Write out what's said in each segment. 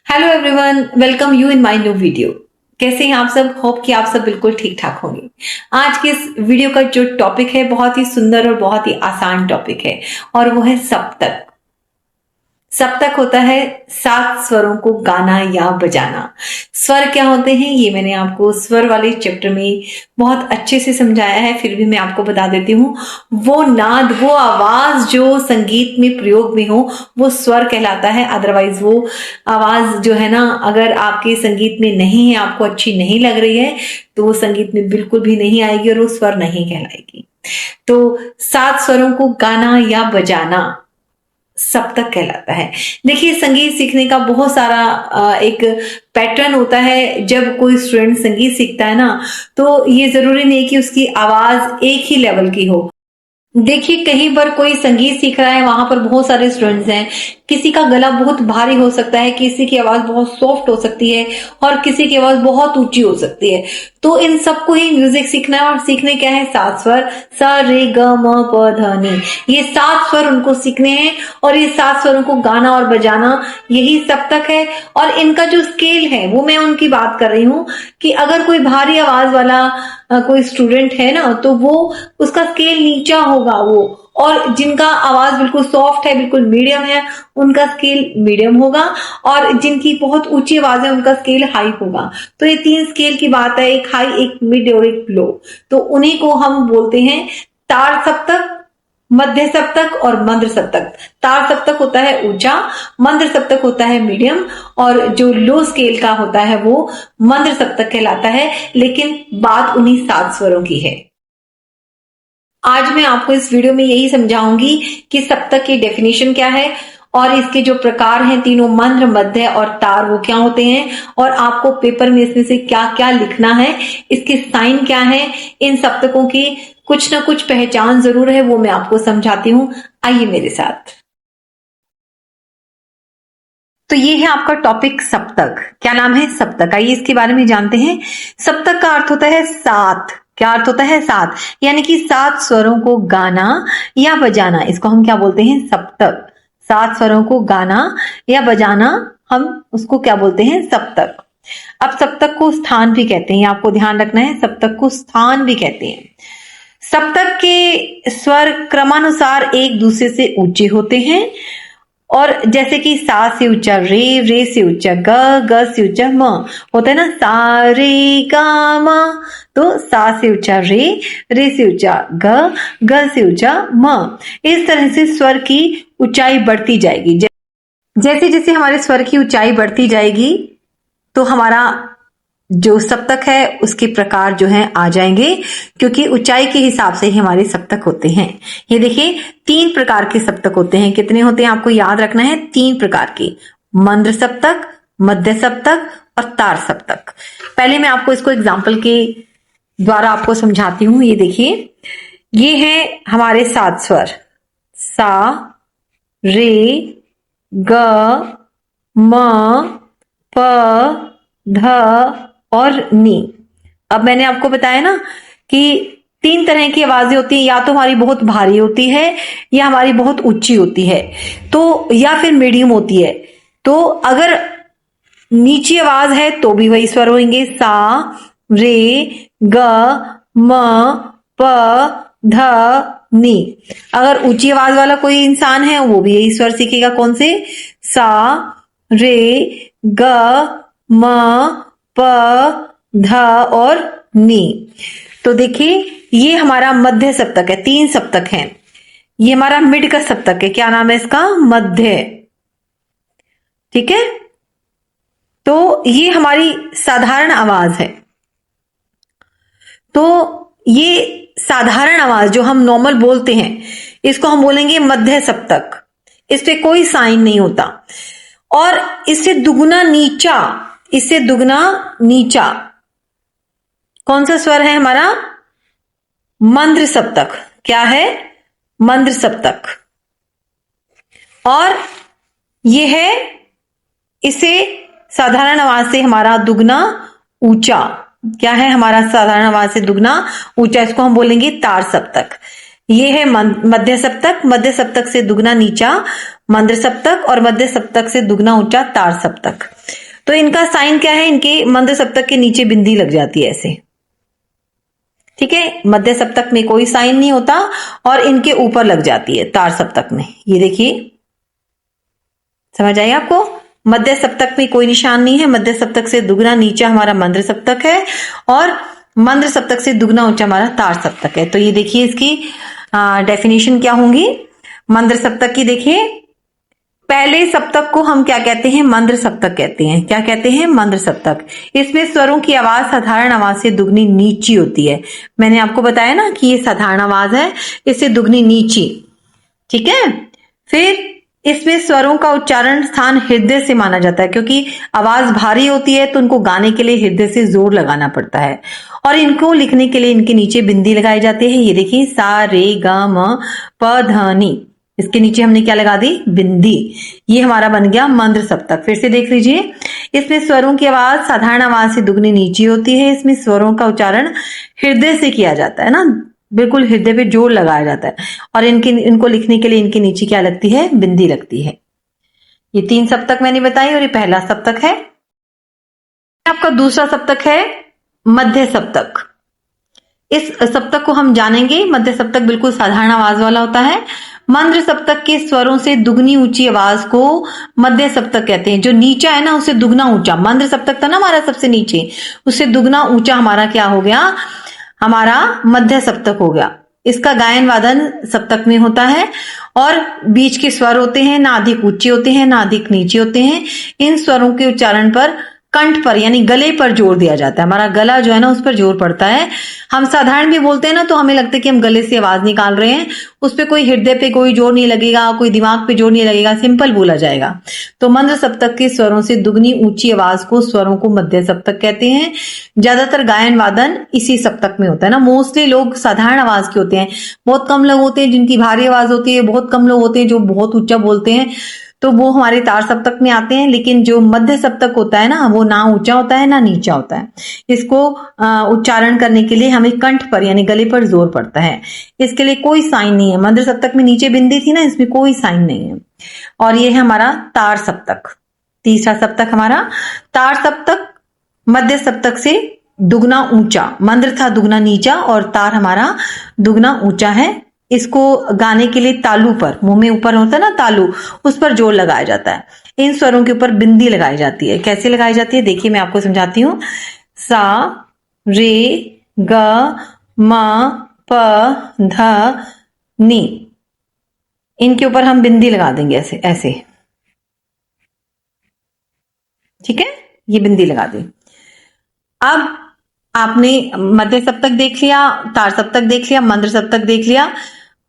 Hello everyone, welcome you in my new video. कैसे हैं आप सब? होप कि आप सब बिल्कुल ठीक ठाक होंगे। आज के इस वीडियो का जो टॉपिक है बहुत ही सुंदर और बहुत ही आसान टॉपिक है और वो है सप्तक। सप्तक होता है 7 स्वरों को गाना या बजाना। स्वर क्या होते हैं ये मैंने आपको स्वर वाले चैप्टर में बहुत अच्छे से समझाया है, फिर भी मैं आपको बता देती हूँ। वो नाद, वो आवाज जो संगीत में प्रयोग में हो वो स्वर कहलाता है। अदरवाइज वो आवाज जो है ना, अगर आपके संगीत में नहीं है, आपको अच्छी नहीं लग रही है, तो वो संगीत में बिल्कुल भी नहीं आएगी और वो स्वर नहीं कहलाएगी। तो 7 स्वरों को गाना या बजाना सप्तक कहलाता है। देखिए, संगीत सीखने का बहुत सारा एक पैटर्न होता है। जब कोई स्टूडेंट संगीत सीखता है ना, तो ये जरूरी नहीं कि उसकी आवाज एक ही लेवल की हो। देखिए, कहीं पर कोई संगीत सीख रहा है, वहां पर बहुत सारे स्टूडेंट्स हैं। किसी का गला बहुत भारी हो सकता है, किसी की आवाज बहुत सॉफ्ट हो सकती है और किसी की आवाज बहुत ऊंची हो सकती है। तो इन सबको ही म्यूजिक सीखना है और सीखने क्या है? 7 स्वर, सा रे ग म प ध नि। ये 7 स्वर उनको सीखने हैं और ये 7 स्वरों को गाना और बजाना, यही सप्तक है। और इनका जो स्केल है वो मैं उनकी बात कर रही हूँ कि अगर कोई भारी आवाज वाला कोई स्टूडेंट है ना, तो वो उसका स्केल नीचा होगा वो, और जिनका आवाज बिल्कुल सॉफ्ट है, बिल्कुल मीडियम है, उनका स्केल मीडियम होगा, और जिनकी बहुत ऊंची आवाज है उनका स्केल हाई होगा। तो ये 3 स्केल की बात है, एक हाई, एक मिड और एक लो। तो उन्हीं को हम बोलते हैं तार सप्तक, मध्य सप्तक और मंद्र सप्तक। तार सप्तक होता है ऊंचा, मंद्र सप्तक होता है मीडियम, और जो लो स्केल का होता है वो मंद्र सप्तक कहलाता है। लेकिन बात उन्हीं 7 स्वरों की है। आज मैं आपको इस वीडियो में यही समझाऊंगी कि सप्तक की डेफिनेशन क्या है और इसके जो प्रकार हैं तीनों, मंद्र, मध्य और तार, वो क्या होते हैं, और आपको पेपर में इसमें से क्या क्या लिखना है, इसके साइन क्या है, इन सप्तकों की कुछ ना कुछ पहचान जरूर है, वो मैं आपको समझाती हूं। आइए मेरे साथ। तो ये है आपका टॉपिक सप्तक। क्या नाम है? सप्तक। आइए इसके बारे में जानते हैं। सप्तक का अर्थ होता है 7। क्या अर्थ होता है? 7, यानी कि 7 स्वरों को गाना या बजाना, इसको हम क्या बोलते हैं? सप्तक। 7 स्वरों को गाना या बजाना, हम उसको क्या बोलते हैं? सप्तक। अब सप्तक को स्थान भी कहते हैं, आपको ध्यान रखना है, सप्तक को स्थान भी कहते हैं। सप्तक के स्वर क्रमानुसार एक दूसरे से ऊंचे होते हैं, और जैसे कि सा से ऊंचा रे, रे से ऊंचा ग, ग से ऊंचा म होता है ना, सा रे गा म। तो सा से ऊंचा रे, रे से ऊंचा ग, ग से ऊंचा म। इस तरह से स्वर की ऊंचाई बढ़ती जाएगी। जैसे जैसे हमारे स्वर की ऊंचाई बढ़ती जाएगी तो हमारा जो सप्तक है उसके प्रकार जो हैं आ जाएंगे, क्योंकि ऊंचाई के हिसाब से ही हमारे सप्तक होते हैं। ये देखिए, 3 प्रकार के सप्तक होते हैं। कितने होते हैं आपको याद रखना है? 3 प्रकार के। मंद्र सप्तक, मध्य सप्तक और तार सप्तक। पहले मैं आपको इसको एग्जाम्पल के द्वारा आपको समझाती हूं। ये देखिए, ये है हमारे 7 स्वर, सा, रे, ग, म, प, ध और नी। अब मैंने आपको बताया ना कि 3 तरह की आवाजें होती हैं, या तो हमारी बहुत भारी होती है, या हमारी बहुत ऊंची होती है, तो या फिर मीडियम होती है। तो अगर नीची आवाज है तो भी वही स्वर होंगे, सा, रे, ग, म, प, ध, नी। अगर ऊंची आवाज वाला कोई इंसान है वो भी यही स्वर सीखेगा। कौन से? सा, रे, ग, म, प, ध और नी। तो देखिए, ये हमारा मध्य सप्तक है। 3 सप्तक हैं। ये हमारा मिड का सप्तक है। क्या नाम है इसका? मध्य। ठीक है, तो ये हमारी साधारण आवाज है। तो ये साधारण आवाज जो हम नॉर्मल बोलते हैं, इसको हम बोलेंगे मध्य सप्तक। इस पे कोई साइन नहीं होता। और इससे दुगना नीचा, इससे दुगना नीचा कौन सा स्वर है हमारा? मंद्र सप्तक। क्या है? मंद्र सप्तक। और ये है, इसे साधारण आवाज से हमारा दुगना ऊंचा। क्या है हमारा? साधारण आवाज से दुगना ऊंचा, इसको हम बोलेंगे तार सप्तक। ये है मध्य सप्तक, मध्य सप्तक से दुगना नीचा मंद्र सप्तक और मध्य सप्तक से दुगना ऊंचा तार सप्तक। तो इनका साइन क्या है, इनके मंद्र सप्तक के नीचे बिंदी लग जाती है ऐसे, ठीक है। मध्य सप्तक में कोई साइन नहीं होता और इनके ऊपर लग जाती है तार सप्तक में। ये देखिए, समझ आई आपको? मध्य सप्तक में कोई निशान नहीं है, मध्य सप्तक से दुगना नीचा हमारा मंद्र सप्तक है और मंद्र सप्तक से दुगना ऊंचा हमारा तार सप्तक है। तो ये देखिए इसकी डेफिनेशन क्या होंगी मंद्र सप्तक की। देखिए, पहले सप्तक को हम क्या कहते हैं, मंद्र सप्तक कहते हैं। क्या कहते हैं? मंद्र सप्तक। इसमें स्वरों की आवाज साधारण आवाज से दुगनी नीची होती है। मैंने आपको बताया ना कि ये साधारण आवाज है, इससे दुगनी नीची, ठीक है। फिर इसमें स्वरों का उच्चारण स्थान हृदय से माना जाता है, क्योंकि आवाज भारी होती है तो उनको गाने के लिए हृदय से जोर लगाना पड़ता है। और इनको लिखने के लिए इनके नीचे बिंदी लगाई जाती है। ये देखिए, सा रे ग म प ध नि, इसके नीचे हमने क्या लगा दी? बिंदी। ये हमारा बन गया मंद्र सप्तक। फिर से देख लीजिए, इसमें स्वरों की आवाज साधारण आवाज से दुगनी नीची होती है। इसमें स्वरों का उच्चारण हृदय से किया जाता है ना, बिल्कुल हृदय पे जोर लगाया जाता है। और इनको लिखने के लिए इनके नीचे क्या लगती है? बिंदी लगती है। ये 3 सप्तक मैंने बताई और ये पहला सप्तक है। आपका दूसरा सप्तक है मध्य सप्तक। इस सप्तक को हम जानेंगे। मध्य सप्तक बिल्कुल साधारण आवाज वाला होता है। मंद्र सप्तक के स्वरों से दुगनी ऊंची आवाज को मध्य सप्तक कहते हैं। जो नीचा है ना, उससे दुगना ऊंचा, मंद्र सप्तक था ना हमारा सबसे नीचे, उससे दुगना ऊंचा हमारा क्या हो गया? हमारा मध्य सप्तक हो गया। इसका गायन वादन सप्तक में होता है और बीच के स्वर होते हैं, ना अधिक ऊंचे होते हैं ना अधिक नीचे होते हैं। इन स्वरों के उच्चारण पर कंठ पर यानी गले पर जोर दिया जाता है। हमारा गला जो है ना, उस पर जोर पड़ता है। हम साधारण भी बोलते हैं ना, तो हमें लगता है कि हम गले से आवाज निकाल रहे हैं, उस पर कोई हृदय पे कोई जोर नहीं लगेगा, कोई दिमाग पे जोर नहीं लगेगा, सिंपल बोला जाएगा। तो मंद्र सप्तक के स्वरों से दुगनी ऊंची आवाज को स्वरों को मध्य सप्तक कहते हैं। ज्यादातर गायन वादन इसी सप्तक में होता है ना। मोस्टली लोग साधारण आवाज के होते हैं, बहुत कम लोग होते हैं जिनकी भारी आवाज होती है, बहुत कम लोग होते हैं जो बहुत ऊंचा बोलते हैं, तो वो हमारे तार सप्तक में आते हैं। लेकिन जो मध्य सप्तक होता है ना, वो ना ऊंचा होता है ना नीचा होता है। इसको उच्चारण करने के लिए हमें कंठ पर यानी गले पर जोर पड़ता है। इसके लिए कोई साइन नहीं है। मध्य सप्तक में नीचे बिंदी थी ना, इसमें कोई साइन नहीं है। और ये है हमारा तार सप्तक। तीसरा सप्तक हमारा तार सप्तक। मध्य सप्तक से दुगना ऊंचा, मंद्र था दुगना नीचा और तार हमारा दुगना ऊंचा है। इसको गाने के लिए तालू पर, मुंह में ऊपर होता है ना तालू, उस पर जोर लगाया जाता है। इन स्वरों के ऊपर बिंदी लगाई जाती है। कैसे लगाई जाती है? देखिए, मैं आपको समझाती हूँ। सा रे ग म प ध नि, इनके ऊपर हम बिंदी लगा देंगे ऐसे ऐसे, ठीक है। ये बिंदी लगा दी। अब आपने मध्य सप्तक देख लिया, तार सप्तक देख लिया, मंद्र सप्तक देख लिया।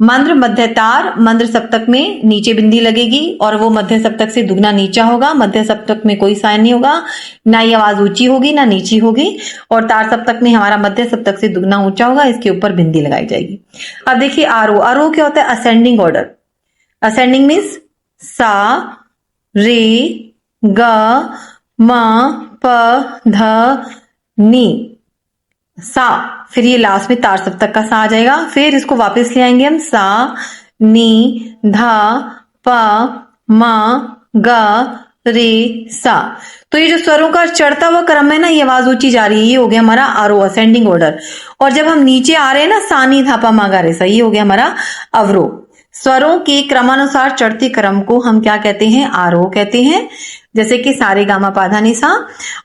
मंद्र मध्य तार, मंद्र सप्तक में नीचे बिंदी लगेगी और वो मध्य सप्तक से दुगना नीचा होगा। मध्य सप्तक में कोई साइन नहीं होगा, ना ही आवाज ऊंची होगी ना नीची होगी। और तार सप्तक में हमारा मध्य सप्तक से दुगना ऊंचा होगा, इसके ऊपर बिंदी लगाई जाएगी। अब देखिए आरोह। आरोह क्या होता है? Ascending order. असेंडिंग मीन्स सा रे ग म प ध नी, सा, फिर ये लास्ट में तार सप्तक का सा आ जाएगा। फिर इसको वापस ले आएंगे हम, सा नी धा प म ग रे सा। तो ये जो स्वरों का चढ़ता हुआ क्रम है ना, ये आवाज ऊंची जा रही है, ये हो गया हमारा आरोह, असेंडिंग ऑर्डर। और जब हम नीचे आ रहे हैं ना, सा नी धा प म ग रे सा, ये हो गया हमारा अवरोह। स्वरों के क्रमानुसार चढ़ते क्रम को हम क्या कहते हैं? आरोह कहते हैं। जैसे कि सारे गामा पाधा निसा।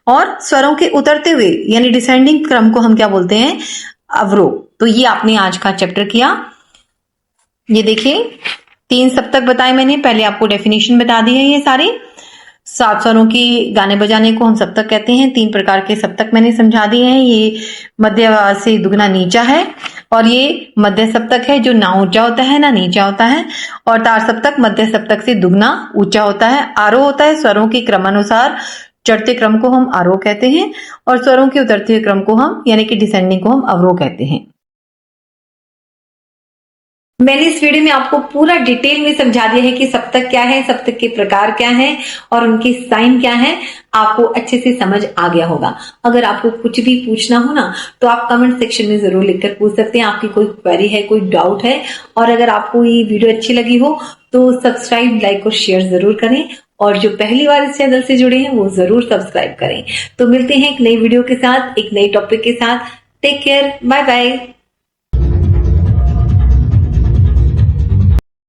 और स्वरों के उतरते हुए यानी डिसेंडिंग क्रम को हम क्या बोलते हैं? अवरोह। तो ये आपने आज का चैप्टर किया। ये देखिए, 3 सप्तक बताए मैंने, पहले आपको डेफिनेशन बता दी है। ये सारी 7 स्वरों की गाने बजाने को हम सप्तक कहते हैं। 3 प्रकार के सप्तक मैंने समझा दिए हैं। ये मध्य आवाज से दुगना नीचा है और ये मध्य सप्तक है जो ना ऊंचा होता है ना नीचा होता है। और तार सप्तक मध्य सप्तक से दुगना ऊंचा होता है। आरोह होता है स्वरों के क्रमानुसार चढ़ते क्रम को हम आरोह कहते हैं और स्वरों के उतरते क्रम को हम यानी कि डिसेंडिंग को हम अवरोह कहते हैं। मैंने इस वीडियो में आपको पूरा डिटेल में समझा दिया है कि सप्तक क्या है, सप्तक के प्रकार क्या हैं और उनके साइन क्या हैं। आपको अच्छे से समझ आ गया होगा। अगर आपको कुछ भी पूछना हो ना तो आप कमेंट सेक्शन में जरूर लिखकर पूछ सकते हैं। आपकी कोई क्वेरी है, कोई डाउट है, और अगर आपको ये वीडियो अच्छी लगी हो तो सब्सक्राइब, लाइक और शेयर जरूर करें। और जो पहली बार इस चैनल से जुड़े हैं वो जरूर सब्सक्राइब करें। तो मिलते हैं एक नई वीडियो के साथ, एक नई टॉपिक के साथ। Take care, bye bye.